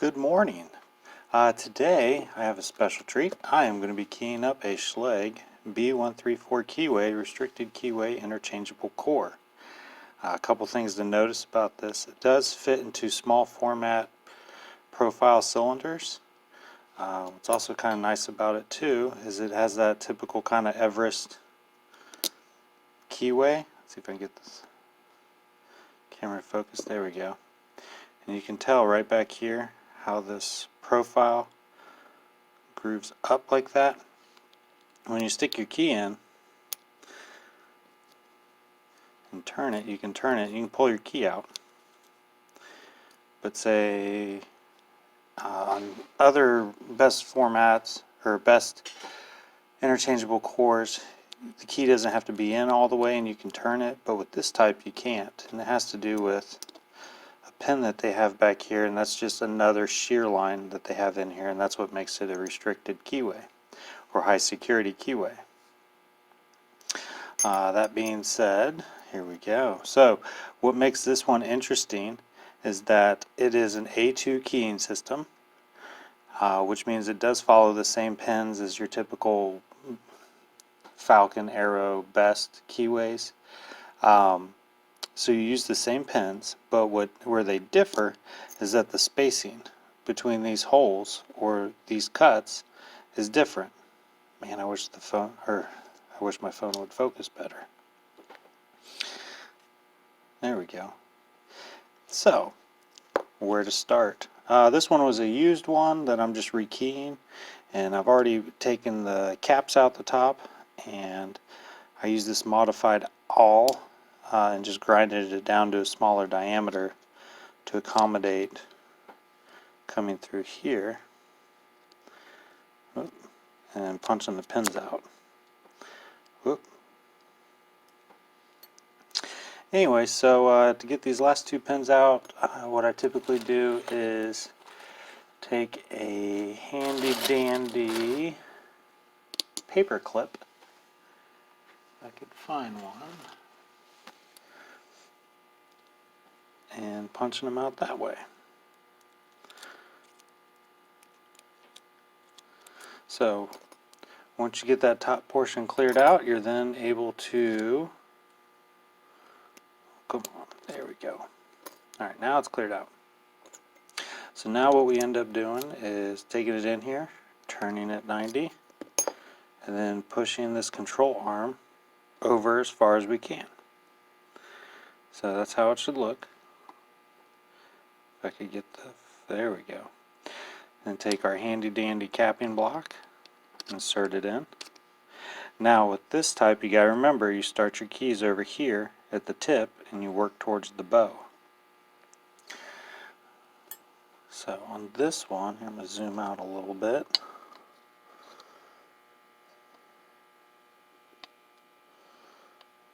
Good morning. Today I have a special treat. I am going to be keying up a Schlage B134 Keyway restricted keyway interchangeable core. A couple things to notice about this. It does fit into small format profile cylinders. What's also kind of nice about it too is it has that typical kind of Everest keyway. Let's see if I can get this camera focused. There we go. And you can tell right back here how this profile grooves up like that. When you stick your key in and turn it, you can pull your key out. But say on other best formats or best interchangeable cores, the key doesn't have to be in all the way and you can turn it, but with this type you can't, and it has to do with pin that they have back here, and that's just another shear line that they have in here, and that's what makes it a restricted keyway or high security keyway. That being said, here we go. So what makes this one interesting is that it is an A2 keying system, which means it does follow the same pins as your typical Falcon, Arrow, Best keyways. So you use the same pins, but where they differ is that the spacing between these holes or these cuts is different. Man, I wish my phone would focus better. There we go. So, where to start? This one was a used one that I'm just rekeying, and I've already taken the caps out the top, and I use this modified awl and just grinded it down to a smaller diameter to accommodate coming through here and punching the pins out. Anyway, so to get these last two pins out, what I typically do is take a handy dandy paper clip, if I could find one, and punching them out that way. So once you get that top portion cleared out, you're then able to, come on, there we go. Alright, now it's cleared out. So now what we end up doing is taking it in here, turning it 90, and then pushing this control arm over as far as we can. So that's how it should look. If I could get there we go. And take our handy dandy capping block, insert it in. Now with this type, you gotta remember, you start your keys over here at the tip and you work towards the bow. So on this one, I'm going to zoom out a little bit.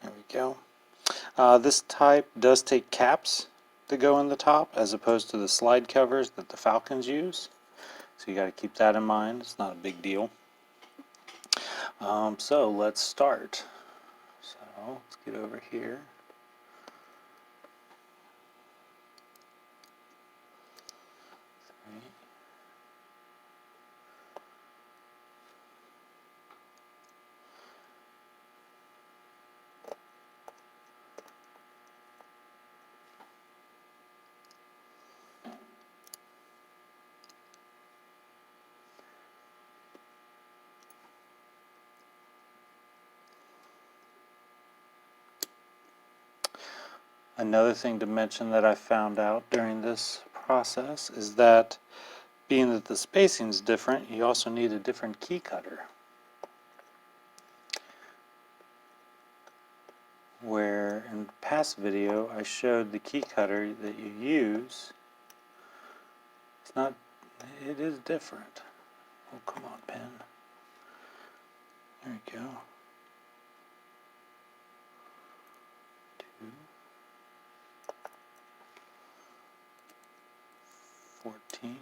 There we go. This type does take caps to go in the top as opposed to the slide covers that the Falcons use. So you got to keep that in mind. It's not a big deal. So let's start. So let's get over here. Another thing to mention that I found out during this process is that being that the spacing is different, you also need a different key cutter. Where in the past video I showed the key cutter that you use, it is different. Oh, come on, pen. There we go. 14.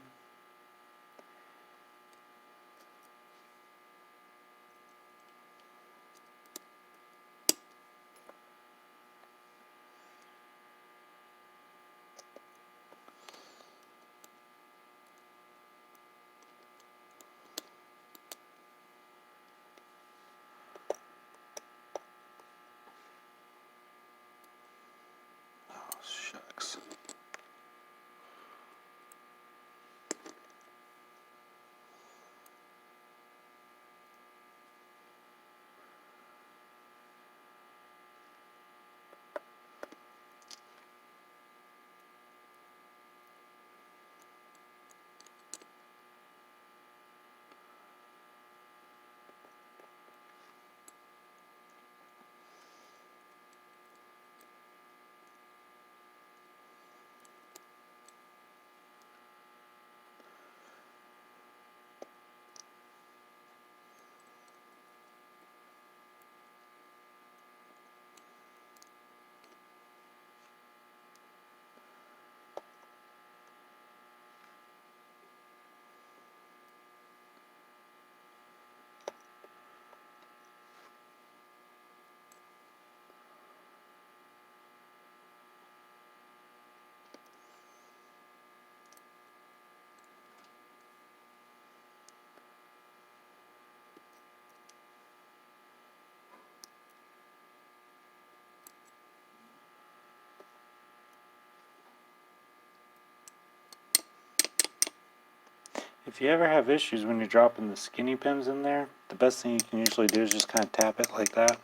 If you ever have issues when you're dropping the skinny pins in there, the best thing you can usually do is just kind of tap it like that,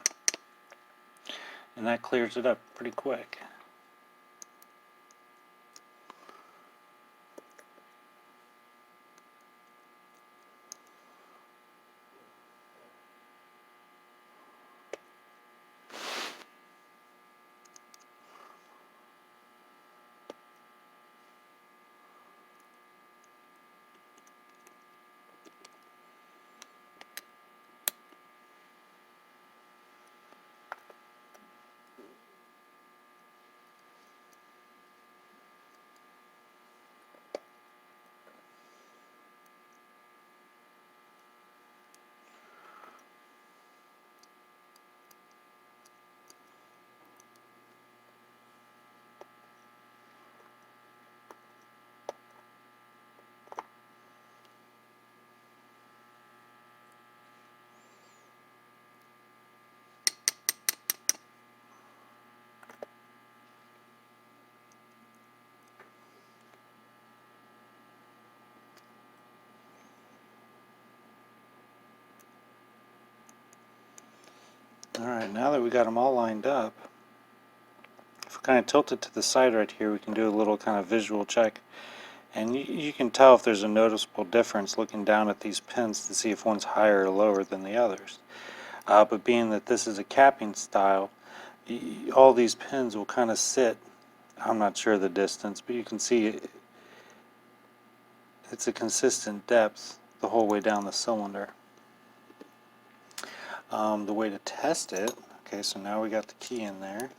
and that clears it up pretty quick. Alright, now that we got them all lined up, if we kind of tilt it to the side right here, we can do a little kind of visual check. And you can tell if there's a noticeable difference looking down at these pins to see if one's higher or lower than the others. But being that this is a capping style, all these pins will kind of sit, I'm not sure the distance, but you can see it's a consistent depth the whole way down the cylinder. The way to test it, okay, so now we got the key in there.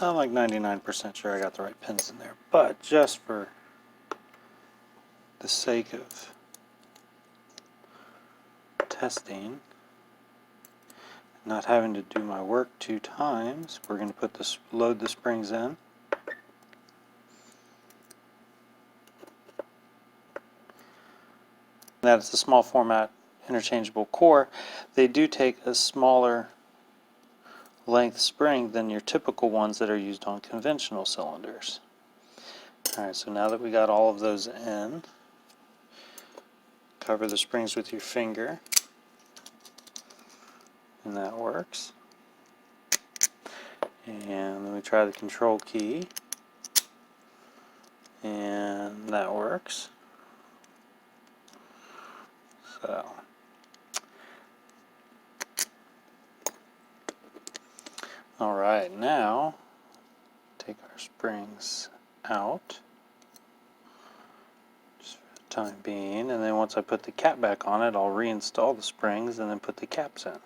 I'm like 99% sure I got the right pins in there, but just for the sake of testing, not having to do my work 2 times, we're going to put this, load the springs in. That is a small format interchangeable core. They do take a smaller length spring than your typical ones that are used on conventional cylinders. Alright, so now that we got all of those in, cover the springs with your finger, and that works. And then we try the control key, and that works. So alright, now take our springs out just for the time being, and then once I put the cap back on it, I'll reinstall the springs and then put the caps in.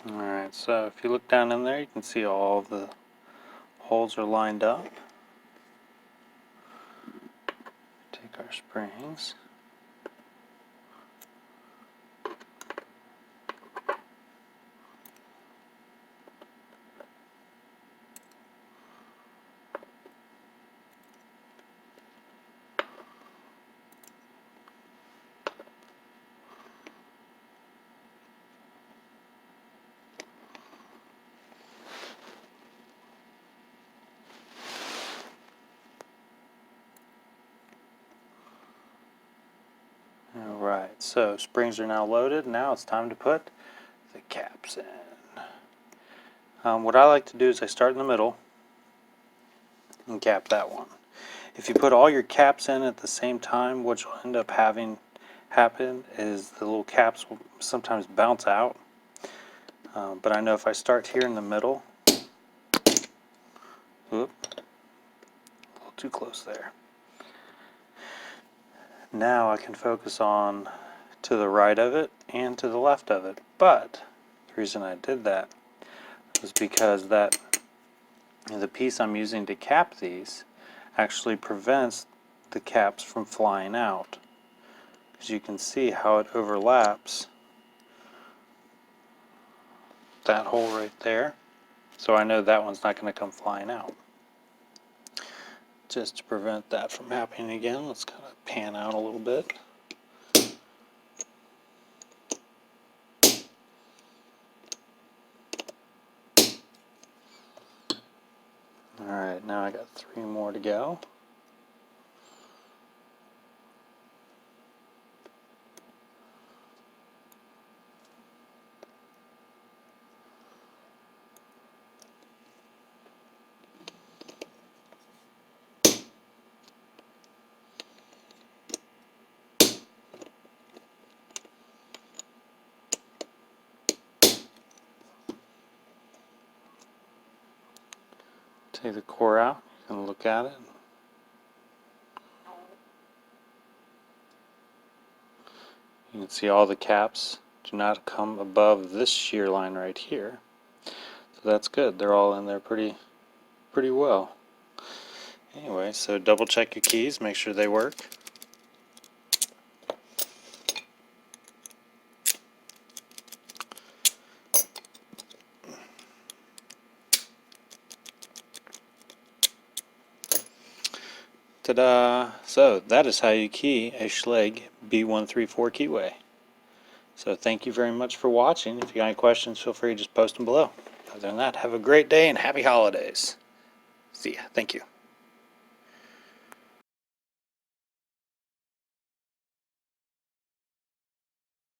Alright, so if you look down in there, you can see all of the holes are lined up. Take our springs. Alright, so springs are now loaded. Now it's time to put the caps in. What I like to do is I start in the middle and cap that one. If you put all your caps in at the same time, what you'll end up having happen is the little caps will sometimes bounce out. But I know if I start here in the middle, whoop, a little too close there. Now I can focus on to the right of it and to the left of it. But the reason I did that was because that the piece I'm using to cap these actually prevents the caps from flying out. as you can see how it overlaps that hole right there. So I know that one's not going to come flying out. Just to prevent that from happening again, let's kind of pan out a little bit. Alright, now I got 3 more to go. Take the core out, you can look at it. You can see all the caps do not come above this shear line right here. So that's good. They're all in there pretty well. Anyway, so double check your keys, make sure they work. Ta-da! So that is how you key a Schlage B134 Keyway. So thank you very much for watching. If you got any questions, feel free to just post them below. Other than that, have a great day and happy holidays. See ya. Thank you.